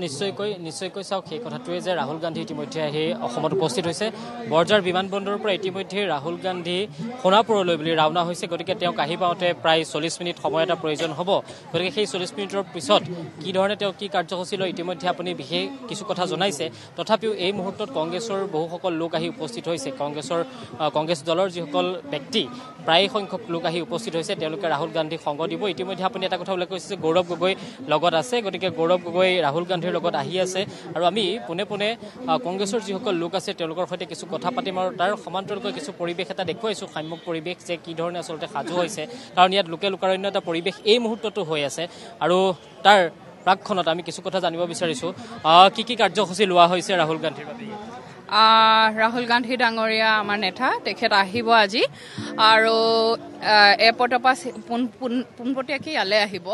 নিশ্চয়কৈ চাওক সেই কথাটোৱে যে ৰাহুল গান্ধী ইতিমধ্যে আহি অসমত উপস্থিত হৈছে। বৰঝাৰ বিমানবন্দৰৰ পৰা ইতিমধ্যে ৰাহুল গান্ধী সোণাপুৰলৈ বুলি ৰাওনা হৈছে। গতিকে তেওঁক আহি পাওঁতে প্ৰায় 40 মিনিট সময় এটা প্ৰয়োজন হ'ব। গতিকে সেই 40 মিনিটৰ পিছত কি ধৰণে তেওঁ কি কাৰ্যসূচী লয় ইতিমধ্যে আপুনি বিশেষ কিছু কথা জনাইছে। তথাপিও এই মুহূৰ্তত কংগ্ৰেছৰ বহুসকল লোক আহি উপস্থিত হৈছে। কংগ্ৰেছ দলৰ যিসকল ব্যক্তি প্ৰায় সংখ্যক লোক আহি উপস্থিত হৈছে, তেওঁলোকে ৰাহুল গান্ধীক সংগ দিব। ইতিমধ্যে আপুনি এটা কথা উল্লেখ কৰিছে যে গৌৰৱ গগৈ লগত আছে। গতিকে গৌৰৱ গগৈ ৰাহুল গান্ধীৰ লগত আহি আছে আৰু আমি পোনে পোনে কংগ্ৰেছৰ যিসকল লোক আছে তেওঁলোকৰ সৈতে কিছু কথা পাতিম আৰু তাৰ সমান্তৰালকৈ কিছু পৰিৱেশ এটা দেখুৱাইছোঁ, সাম্যক পৰিৱেশ যে কি ধৰণে আচলতে সাজু হৈছে। কাৰণ ইয়াত লোকে লোকাৰণ্য এটা পৰিৱেশ এই মুহূৰ্ততো হৈ আছে আৰু তাৰ প্ৰাকখনত আমি কিছু কথা জানিব বিচাৰিছোঁ কি কাৰ্যসূচী লোৱা হৈছে ৰাহুল গান্ধীৰ বাবে। ৰাহুল গান্ধী ডাঙৰীয়া আমাৰ নেতা, তেখেত আহিব আজি আৰু এয়াৰপৰ্টৰ পৰা পোনপটীয়াকৈ ইয়ালৈ আহিব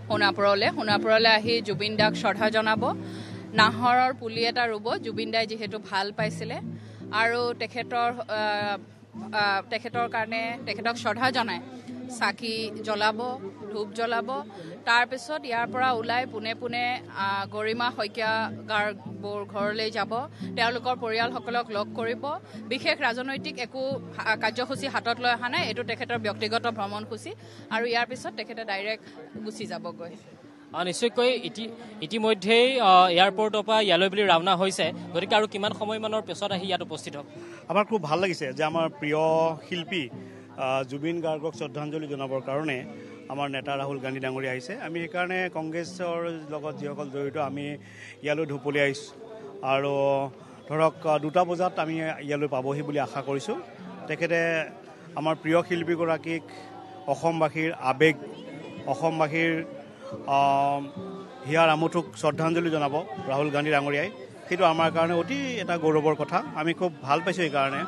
সোণাপুৰলৈ আহি জুবিন দাক শ্ৰদ্ধা জনাব। নাহৰৰ পুলি এটা ৰুব, জুবিন দাই যিহেতু ভাল পাইছিলে আৰু তেখেতৰ কাৰণে তেখেতক শ্ৰদ্ধা জনাই চাকি জ্বলাব, ধূপ জ্বলাব। তাৰপিছত ইয়াৰ পৰা ওলাই পোনে পোনে গৰিমা শইকীয়া গাৰ্গৰ ঘৰলৈ যাব, তেওঁলোকৰ পৰিয়ালসকলক লগ কৰিব। বিশেষ ৰাজনৈতিক একো কাৰ্যসূচী হাতত লৈ অহা নাই, এইটো তেখেতৰ ব্যক্তিগত ভ্ৰমণসূচী আৰু ইয়াৰ পিছত তেখেতে ডাইৰেক্ট গুচি যাবগৈ। নিশ্চয়কৈ ইতিমধ্যেই এয়াৰপৰ্টৰ পৰা ইয়ালৈ বুলি ৰাওনা হৈছে। গতিকে আৰু কিমান সময়মানৰ পিছত আহি ইয়াত উপস্থিত হ'ব? আমাৰ খুব ভাল লাগিছে যে আমাৰ প্ৰিয় শিল্পী জুবিন গাৰ্গক শ্ৰদ্ধাঞ্জলি জনাবৰ কাৰণে আমাৰ নেতা ৰাহুল গান্ধী ডাঙৰীয়া আহিছে। আমি সেইকাৰণে কংগ্ৰেছৰ লগত যিসকল জড়িত আমি ইয়ালৈ ঢুপলি আহিছোঁ আৰু ধৰক 2টা বজাত আমি ইয়ালৈ পাবহি বুলি আশা কৰিছোঁ। তেখেতে আমাৰ প্ৰিয় শিল্পীগৰাকীক অসমবাসীৰ আৱেগ, অসমবাসীৰ হিয়াৰ আমঠুক শ্ৰদ্ধাঞ্জলি জনাব ৰাহুল গান্ধী ডাঙৰীয়াই। সেইটো আমাৰ কাৰণে অতি এটা গৌৰৱৰ কথা, আমি খুব ভাল পাইছোঁ সেইকাৰণে।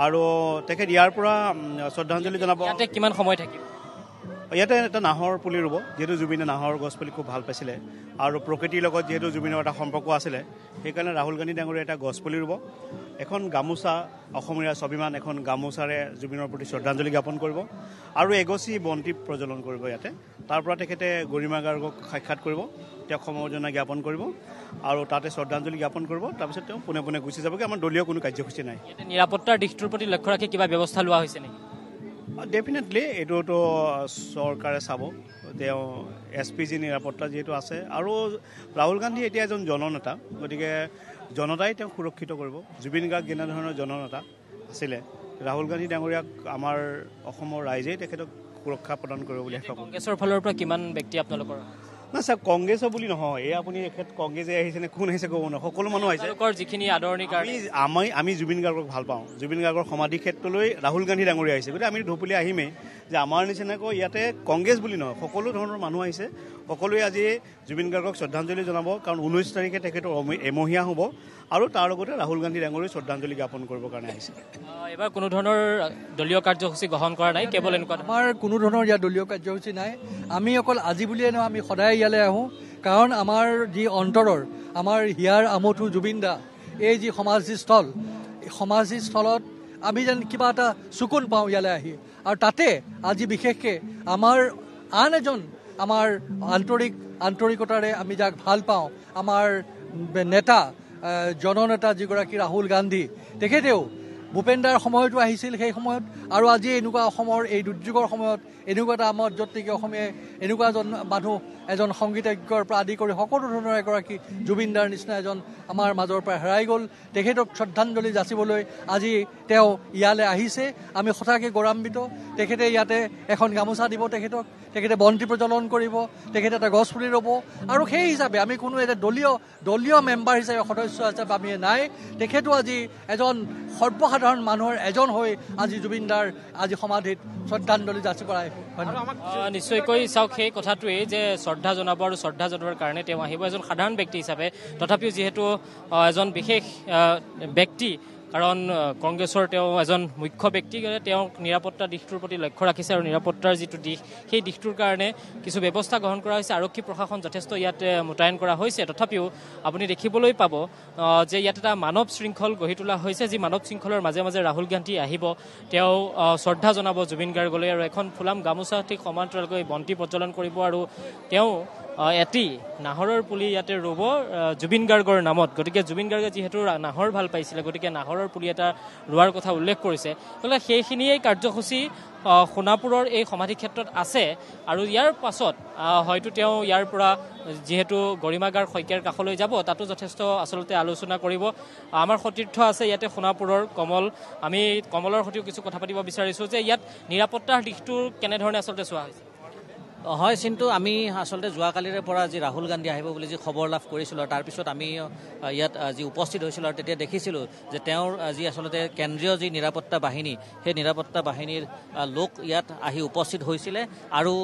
আৰু তেখেত ইয়াৰ পৰা শ্ৰদ্ধাঞ্জলি জনাব। ইয়াতে কিমান সময় থাকিব? ইয়াতে এটা নাহৰ পুলি ৰুব, যিহেতু জুবিনে নাহৰ গছ পুলি খুব ভাল পাইছিলে আৰু প্ৰকৃতিৰ লগত যিহেতু জুবিনৰ এটা সম্পৰ্ক আছিলে, সেইকাৰণে ৰাহুল গান্ধী ডাঙৰীয়াই এটা গছ পুলি ৰুব। এখন গামোচা, অসমীয়া স্বাভিমান এখন গামোচাৰে জুবিনৰ প্ৰতি শ্ৰদ্ধাঞ্জলি জ্ঞাপন কৰিব আৰু এগছি বন্তি প্ৰজ্বলন কৰিব ইয়াতে। তাৰ পৰা তেখেতে গৰিমা গাৰ্গক সাক্ষাৎ কৰিব, তেওঁক সমবেদনা জ্ঞাপন কৰিব আৰু তাতে শ্ৰদ্ধাঞ্জলি জ্ঞাপন কৰিব। তাৰপিছত তেওঁ পোনে পোনে গুচি যাবগৈ। আমাৰ দলীয় কোনো কাৰ্যসূচী নাই। নিৰাপত্তাৰ দিশটোৰ প্ৰতি লক্ষ্য ৰাখি কিবা ব্যৱস্থা লোৱা হৈছে নেকি? ডেফিনেটলি এইটোতো চৰকাৰে চাব। তেওঁ SPG নিৰাপত্তা যিহেতু আছে আৰু ৰাহুল গান্ধী এতিয়া এজন জননেতা, গতিকে জনতাই তেওঁক সুৰক্ষিত কৰিব। জুবিন গাৰ্গ যেনেধৰণৰ জননেতা আছিলে, ৰাহুল গান্ধী ডাঙৰীয়াক আমাৰ অসমৰ ৰাইজেই তেখেতক সুৰক্ষা প্ৰদান কৰিব বুলি আশা কৰোঁ। কংগ্ৰেছৰ ফালৰ পৰা কিমান ব্যক্তি আপোনালোকৰ? না ছাৰ, কংগ্ৰেছৰ বুলি নহয়, এই আপুনি এখেত কংগ্ৰেছে আহিছে নে কোন আহিছে ক'ব নহয়, সকলো মানুহ আহিছে। যিখিনি আদৰণি আমি জুবিন গাৰ্গক ভাল পাওঁ, জুবিন গাৰ্গৰ সমাধি ক্ষেত্ৰলৈ ৰাহুল গান্ধী ডাঙৰীয়া আহিছে। গতিকে আমি ঢুপলি আহিমেই যে আমাৰ নিচিনাকৈ ইয়াতে কংগ্ৰেছ বুলি নহয়, সকলো ধৰণৰ মানুহ আহিছে। সকলোৱে আজি জুবিন গাৰ্গক শ্ৰদ্ধাঞ্জলি জনাব, কাৰণ 19 তাৰিখে তেখেতৰ এমহীয়া হ'ব আৰু তাৰ লগতে ৰাহুল গান্ধী ডাঙৰীয়াক শ্ৰদ্ধাঞ্জলি জ্ঞাপন কৰিবৰ কাৰণে আহিছে। এইবাৰ কোনো ধৰণৰ দলীয় কাৰ্যসূচী গ্ৰহণ কৰা নাই, কেৱল এনেকুৱা আমাৰ কোনো ধৰণৰ ইয়াত দলীয় কাৰ্যসূচী নাই। আমি অকল আজি বুলিয়ে নহয়, আমি সদায় ইয়ালৈ আহোঁ, কাৰণ আমাৰ যি অন্তৰৰ আমাৰ হিয়াৰ আমঠু জুবিন দা, এই যি সমাধিস্থলত আমি যেন কিবা এটা চকুন পাওঁ ইয়ালৈ আহি। আৰু তাতে আজি বিশেষকৈ আমাৰ আন এজন আমাৰ আন্তৰিকতাৰে আমি যাক ভাল পাওঁ, আমাৰ নেতা জননেতা যিগৰাকী ৰাহুল গান্ধী, তেখেতেও ভূপেন্দাৰ সময়তো আহিছিল সেই সময়ত, আৰু আজি এনেকুৱা অসমৰ এই দুৰ্যোগৰ সময়ত এনেকুৱা এটা আমাৰ য'ত নেকি অসমীয়া এনেকুৱা এজন মানুহ, এজন সংগীতজ্ঞৰ পৰা আদি কৰি সকলো ধৰণৰ এগৰাকী জুবিনদাৰ নিচিনা এজন আমাৰ মাজৰ পৰা হেৰাই গ'ল। তেখেতক শ্ৰদ্ধাঞ্জলি যাচিবলৈ আজি তেওঁ ইয়ালৈ আহিছে। আমি সঁচাকৈ গৌৰৱান্বিত। তেখেতে ইয়াতে এখন গামোচা দিব, তেখেতে বন্তি প্ৰজ্বলন কৰিব, তেখেতে এটা গছ পুলি ৰুব। আৰু সেই হিচাপে আমি কোনো এটা দলীয় মেম্বাৰ হিচাপে সদস্য হিচাপে আমি নাই। তেখেতো আজি এজন সৰ্বসাধাৰণ মানুহৰ এজন হৈ আজি জুবিনদাৰ আজি সমাধিত শ্ৰদ্ধাঞ্জলি যাচি কৰাই। নিশ্চয়কৈ চাওক, সেই কথাটোৱেই যে শ্ৰদ্ধা জনাব আৰু শ্ৰদ্ধা জনোৱাৰ কাৰণে তেওঁ আহিব এজন সাধাৰণ ব্যক্তি হিচাপে। তথাপিও যিহেতু এজন বিশেষ ব্যক্তি, কাৰণ কংগ্ৰেছৰ তেওঁ এজন মুখ্য ব্যক্তি, তেওঁ নিৰাপত্তা দিশটোৰ প্ৰতি লক্ষ্য ৰাখিছে আৰু নিৰাপত্তাৰ যিটো দিশ, সেই দিশটোৰ কাৰণে কিছু ব্যৱস্থা গ্ৰহণ কৰা হৈছে। আৰক্ষী প্ৰশাসন যথেষ্ট ইয়াতে মোতায়েন কৰা হৈছে। তথাপিও আপুনি দেখিবলৈ পাব যে ইয়াত এটা মানৱ শৃংখল গঢ়ি তোলা হৈছে, যি মানৱ শৃংখলৰ মাজে মাজে ৰাহুল গান্ধী আহিব, তেওঁ শ্ৰদ্ধা জনাব জুবিন গাৰ্গলৈ আৰু এখন ফুলাম গামোচা ঠিক সমান্তৰালকৈ বন্তি প্ৰজ্বলন কৰিব আৰু তেওঁ এটি নাহৰৰ পুলি ইয়াতে ৰুব জুবিন গাৰ্গৰ নামত। গতিকে জুবিন গাৰ্গে যিহেতু নাহৰ ভাল পাইছিলে, গতিকে নাহৰৰ পুলি এটা ৰোৱাৰ কথা উল্লেখ কৰিছে। গতিকে সেইখিনিয়েই কাৰ্যসূচী সোণাপুৰৰ এই সমাধি ক্ষেত্ৰত আছে। আৰু ইয়াৰ পাছত হয়তো তেওঁ ইয়াৰ পৰা যিহেতু গৰিমাগাৰ শইকীয়াৰ কাষলৈ যাব, তাতো যথেষ্ট আচলতে আলোচনা কৰিব। আমাৰ সতীৰ্থ আছে ইয়াতে সোণাপুৰৰ কমল, আমি কমলৰ সৈতেও কিছু কথা পাতিব বিচাৰিছোঁ যে ইয়াত নিৰাপত্তাৰ দিশটো কেনেধৰণে আচলতে চোৱা হৈছে। হয় চিন্তু, আমি আচলতে যোৱাকালিৰে পৰা যি ৰাহুল গান্ধী আহিব বুলি যি খবৰ লাভ কৰিছিলোঁ, আৰু তাৰপিছত আমি ইয়াত যি উপস্থিত হৈছিলোঁ আৰু তেতিয়া দেখিছিলোঁ যে তেওঁৰ যি আচলতে কেন্দ্ৰীয় যি নিৰাপত্তা বাহিনী, সেই নিৰাপত্তা বাহিনীৰ লোক ইয়াত আহি উপস্থিত হৈছিলে। আৰু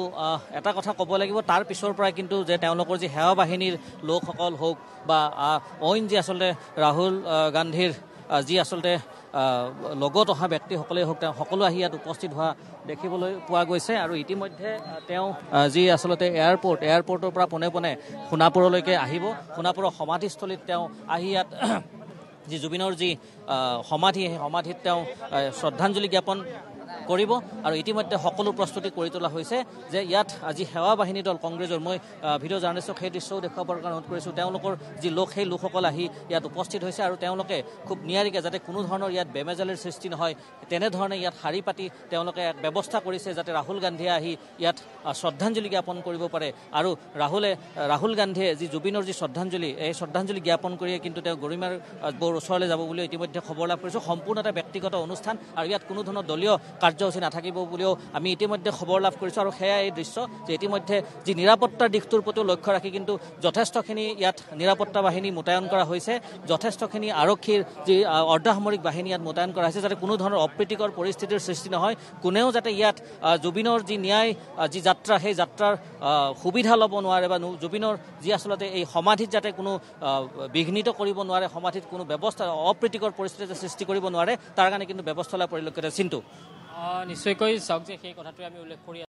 এটা কথা ক'ব লাগিব, তাৰ পিছৰ পৰাই কিন্তু যে তেওঁলোকৰ যি সেৱা বাহিনীৰ লোকসকল হওক বা অইন যি আচলতে ৰাহুল গান্ধীৰ যি আচলতে লগত অহা ব্যক্তিসকলেই হওক, তেওঁ সকলো আহি ইয়াত উপস্থিত হোৱা দেখিবলৈ পোৱা গৈছে। আৰু ইতিমধ্যে তেওঁ যি আচলতে এয়াৰপৰ্টৰ পৰা পোনে পোনে সোণাপুৰলৈকে আহিব। সোণাপুৰৰ সমাধিস্থলীত তেওঁ আহি ইয়াত যি জুবিনৰ যি সমাধি, সেই সমাধিত তেওঁ শ্ৰদ্ধাঞ্জলি জ্ঞাপন কৰিব। আৰু ইতিমধ্যে সকলো প্ৰস্তুতি কৰি তোলা হৈছে যে ইয়াত আজি সেৱা বাহিনী দল কংগ্ৰেছৰ, মই ভিডিঅ' জাৰ্নেলিষ্টক সেই দৃশ্যও দেখুৱাবৰ কাৰণে অনুৰোধ কৰিছোঁ, তেওঁলোকৰ যি লোক সেই লোকসকল আহি ইয়াত উপস্থিত হৈছে। আৰু তেওঁলোকে খুব নিয়াৰিকৈ যাতে কোনো ধৰণৰ ইয়াত বেমেজালিৰ সৃষ্টি নহয়, তেনেধৰণে ইয়াত শাৰী পাতি তেওঁলোকে ব্যৱস্থা কৰিছে যাতে ৰাহুল গান্ধীয়ে আহি ইয়াত শ্ৰদ্ধাঞ্জলি জ্ঞাপন কৰিব পাৰে। আৰু ৰাহুল গান্ধীয়ে যি জুবিনৰ যি শ্ৰদ্ধাঞ্জলি, এই শ্ৰদ্ধাঞ্জলি জ্ঞাপন কৰিয়ে কিন্তু তেওঁ গৰিমাৰ বৰ ওচৰলৈ যাব বুলি ইতিমধ্যে খবৰ লাভ কৰিছোঁ। সম্পূৰ্ণ এটা ব্যক্তিগত অনুষ্ঠান আৰু ইয়াত কোনো ধৰণৰ দলীয় কাৰ্যসূচী নাথাকিব বুলিও আমি ইতিমধ্যে খবৰ লাভ কৰিছোঁ। আৰু সেয়া এই দৃশ্য যে ইতিমধ্যে যি নিৰাপত্তাৰ দিশটোৰ প্ৰতিও লক্ষ্য ৰাখি কিন্তু যথেষ্টখিনি ইয়াত নিৰাপত্তা বাহিনী মোতায়েন কৰা হৈছে, যথেষ্টখিনি আৰক্ষীৰ যি অৰ্ধসামৰিক বাহিনী ইয়াত মোতায়েন কৰা হৈছে, যাতে কোনো ধৰণৰ অপ্ৰীতিকৰ পৰিস্থিতিৰ সৃষ্টি নহয়, কোনেও যাতে ইয়াত জুবিনৰ যি ন্যায় যি যাত্ৰা, সেই যাত্ৰাৰ সুবিধা ল'ব নোৱাৰে বা জুবিনৰ যি আচলতে এই সমাধিত যাতে কোনো বিঘ্নিত কৰিব নোৱাৰে, সমাধিত কোনো ব্যৱস্থা অপ্ৰীতিকৰ পৰিস্থিতি সৃষ্টি কৰিব নোৱাৰে, তাৰ কাৰণে কিন্তু ব্যৱস্থা লোৱা পৰিলক্ষিত। চিন্তু নিশ্চয়কৈ চাওক যে সেই কথাটোৱে আমি উল্লেখ কৰি